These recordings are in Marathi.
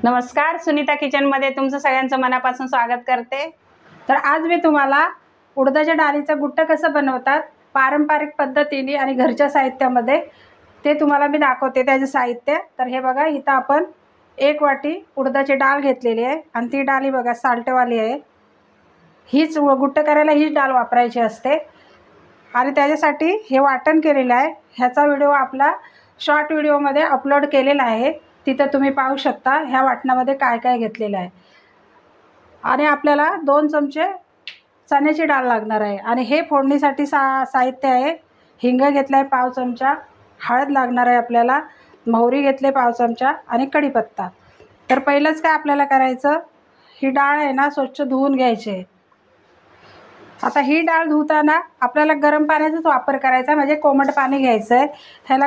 नमस्कार, सुनीता किचनमध्ये तुमचं सगळ्यांचं मनापासून स्वागत करते। तर आज मी तुम्हाला उडदाच्या डाळीचं गुट्ट कसं बनवतात पारंपरिक पद्धतीने आणि घरच्या साहित्यामध्ये ते तुम्हाला मी दाखवते। त्याचे साहित्य तर हे बघा, इथं आपण 1 वाटी उडदाची डाळ घेतलेली आहे आणि ती डाळ बघा साल्टवाली आहे। हीच गुट्ट करायला हीच डाळ वापरायची असते आणि त्याच्यासाठी हे वाटण केलेलं आहे। ह्याचा व्हिडिओ आपला शॉर्ट व्हिडिओमध्ये अपलोड केलेला आहे, तिथे तुम्ही पाहू शकता ह्या वाटणामध्ये काय काय घेतलेलं आहे। आणि आपल्याला 2 चमचे चण्याची डाळ लागणार आहे आणि हे फोडणीसाठी साहित्य आहे। हिंग घेतलाय पाव चमचा, हळद लागणार आहे आपल्याला, मोहरी घेतले पाव चमचा आणि कढीपत्ता। तर पहिलंच काय आपल्याला करायचं, ही डाळ आहे ना स्वच्छ धुवून घ्यायची आहे। आता ही डाळ धुताना आपल्याला गरम पाण्याचाच वापर करायचा, म्हणजे कोमट पाणी घ्यायचं आहे। ह्याला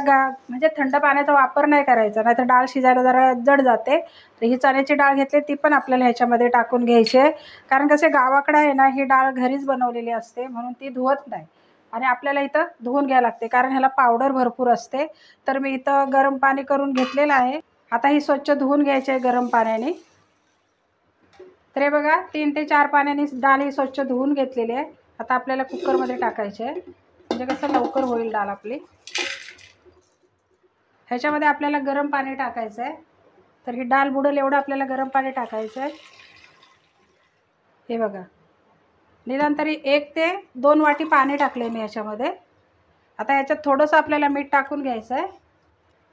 म्हणजे थंड पाण्याचा वापर नाही करायचा, नाहीतर डाळ शिजायला जरा जड जाते। तर ही चण्याची डाळ घेतली ती पण आपल्याला ह्याच्यामध्ये टाकून घ्यायची आहे, कारण कसे गावाकडे आहे ना ही डाळ घरीच बनवलेली असते म्हणून ती धुवत नाही आणि आपल्याला इथं धुवून घ्यायला लागते, कारण ह्याला पावडर भरपूर असते। तर मी इथं गरम पाणी करून घेतलेलं आहे। आता ही स्वच्छ धुवून घ्यायची आहे गरम पाण्याने। तर हे बघा 3 ते 4 पाण्याने डाळ ही स्वच्छ धुवून घेतलेली आहे। आता आपल्याला कुकरमध्ये टाकायचे आहे, म्हणजे कसं लवकर होईल डाळ आपली। ह्याच्यामध्ये आपल्याला गरम पाणी टाकायचं आहे। तर ही डाळ बुडेल एवढं आपल्याला गरम पाणी टाकायचं आहे। हे बघा, निदान तरी 1 ते 2 वाटी पाणी टाकले मी ह्याच्यामध्ये। आता ह्याच्यात थोडंसं आपल्याला मीठ टाकून घ्यायचं आहे।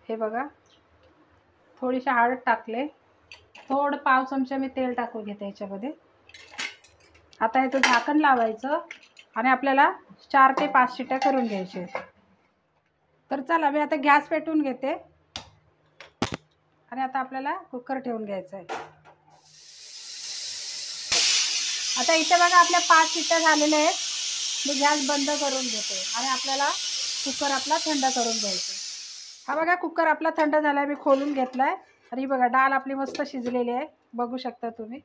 हे बघा, थोडीशी हळद टाकले, थोडं पाव चमचा मी तेल टाकून घेते ह्याच्यामध्ये। आता ह्याचं झाकण लावायचं आणि आपल्याला 4 ते 5 शिट्ट्या करून घ्यायचे। तर चला मी आता गॅस पेटवून घेते आणि आता आपल्याला कुकर ठेवून घ्यायचं आहे। आता इथे बघा आपल्या 5 शिट्ट्या झालेल्या आहेत। मी गॅस बंद करून घेते आणि आपल्याला कुकर आपला थंड करून घ्यायचा। हा बघा कुकर आपला थंड झाला आहे, मी खोलून घेतला आहे आणि बघा डाळ आपली मस्त शिजलेली आहे, बघू शकता तुम्ही।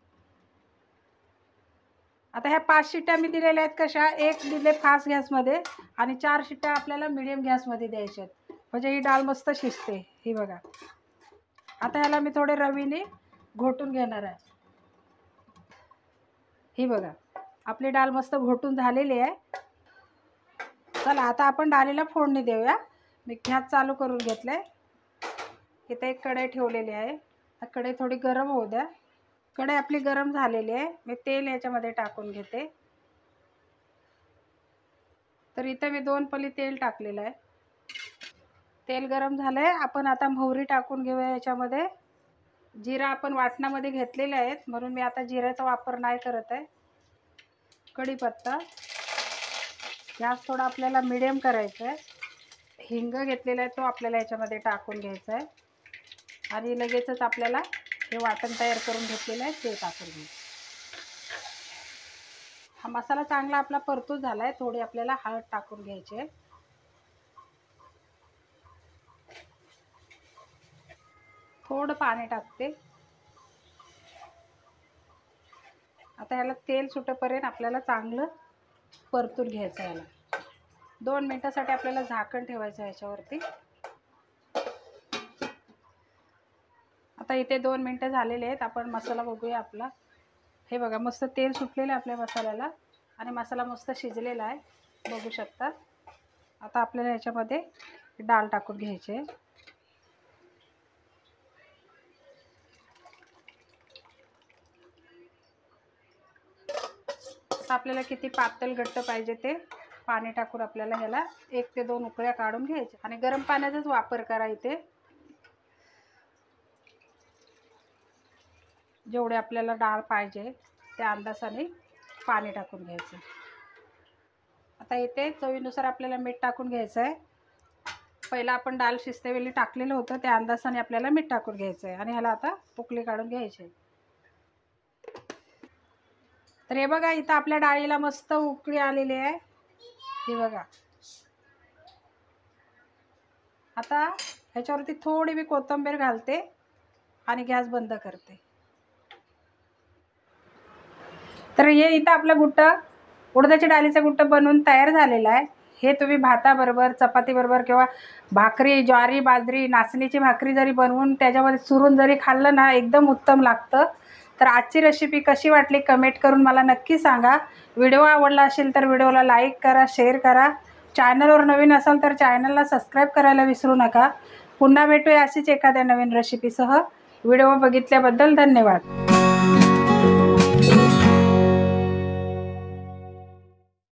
आता ह्या 5 शिट्ट्या मी दिलेल्या आहेत कशा, 1 दिले फास्ट गॅसमध्ये आणि 4 शिट्ट्या आपल्याला मीडियम गॅसमध्ये द्यायच्या आहेत, म्हणजे ही डाळ मस्त शिजते। ही बघा, आता ह्याला मी थोडे रवीने घोटून घेणार आहे। ही बघा आपली डाळ मस्त घोटून झालेली आहे। चला आता आपण डाळीला फोडणी देऊया। मी गॅस चालू करून घेतलाय, इथे एक कढई ठेवलेली आहे। कढई थोडी गरम होऊ द्या। कढई आपली गरम झालेली आहे, मी तेल याच्यामध्ये टाकून घेते। तर इथे मी 2 पळी तेल टाकलेलं आहे। तेल गरम झालंय, आपण आता मोहरी टाकून घेऊया याच्यामध्ये। जिरा आपण वाटणामध्ये घेतलेले आहेत म्हणून मी आता जिऱ्याचा वापर नाही करत आहे। कढीपत्ता, गॅस थोडा आपल्याला मीडियम करायचा आहे। हिंग घेतलेला आहे तो आपल्याला याच्यामध्ये टाकून घ्यायचा आहे आणि लगेचच आपल्याला हे वाटण तयार करून घेतलेलं आहे ते टाकून घ्यायचं। हा मसाला चांगला आपला परतून झाला आहे, थोडी आपल्याला हळद टाकून घ्यायची आहे। थोडं पाणी टाकते। आता ह्याला तेल सुटेपर्यंत आपल्याला चांगलं परतून घ्यायचं आहे। याला 2 मिनिटासाठी आपल्याला झाकण ठेवायचं आहे याच्यावरती। आता इथे 2 मिनिटं झालेले आहेत, आपण मसाला बघूया आपला। हे बघा मस्त तेल सुटलेलं आहे आपल्या मसाल्याला आणि मसाला मस्त शिजलेला आहे, बघू शकता। आता आपल्याला ह्याच्यामध्ये डाळ टाकून घ्यायची आहे। आपल्याला किती पातळ घट्ट पाहिजे ते पाणी टाकून आपल्याला ह्याला 1 ते 2 उकळ्या काढून घ्यायच्या आणि गरम पाण्याचाच वापर करा इथे। जेवढे आपल्याला डाळ पाहिजे त्या अंदाजाने पाणी टाकून घ्यायचं। आता इथे चवीनुसार आपल्याला मीठ टाकून घ्यायचं आहे। पहिला आपण डाळ शिजतेवेळी टाकलेलं होतं त्या अंदाजाने आपल्याला मीठ टाकून घ्यायचं आहे आणि ह्याला आता उकळी काढून घ्यायची। तर हे बघा इथं आपल्या डाळीला मस्त उकळी आलेली आहे। हे बघा, आता ह्याच्यावरती थोडी मी कोथिंबीर घालते आणि गॅस बंद करते। तर हे इथं आपलं गुट्ट उडदाच्या डाळीचं गुट्ट बनवून तयार झालेलं आहे। हे तुम्ही भाताबरोबर, चपातीबरोबर किंवा भाकरी, ज्वारी, बाजरी, नाचणीची भाकरी जरी बनवून त्याच्यामध्ये चुरून जरी खाल्लं ना, एकदम उत्तम लागतं. तर आजची रेसिपी कशी वाटली कमेंट करून मला नक्की सांगा. व्हिडिओ आवडला असेल तर व्हिडिओला लाईक करा, शेअर करा. चॅनलवर नवीन असाल तर चॅनलला सबस्क्राईब करायला विसरू नका. पुन्हा भेटूया अशीच एखाद्या नवीन रेसिपीसह. व्हिडिओ बघितल्याबद्दल धन्यवाद.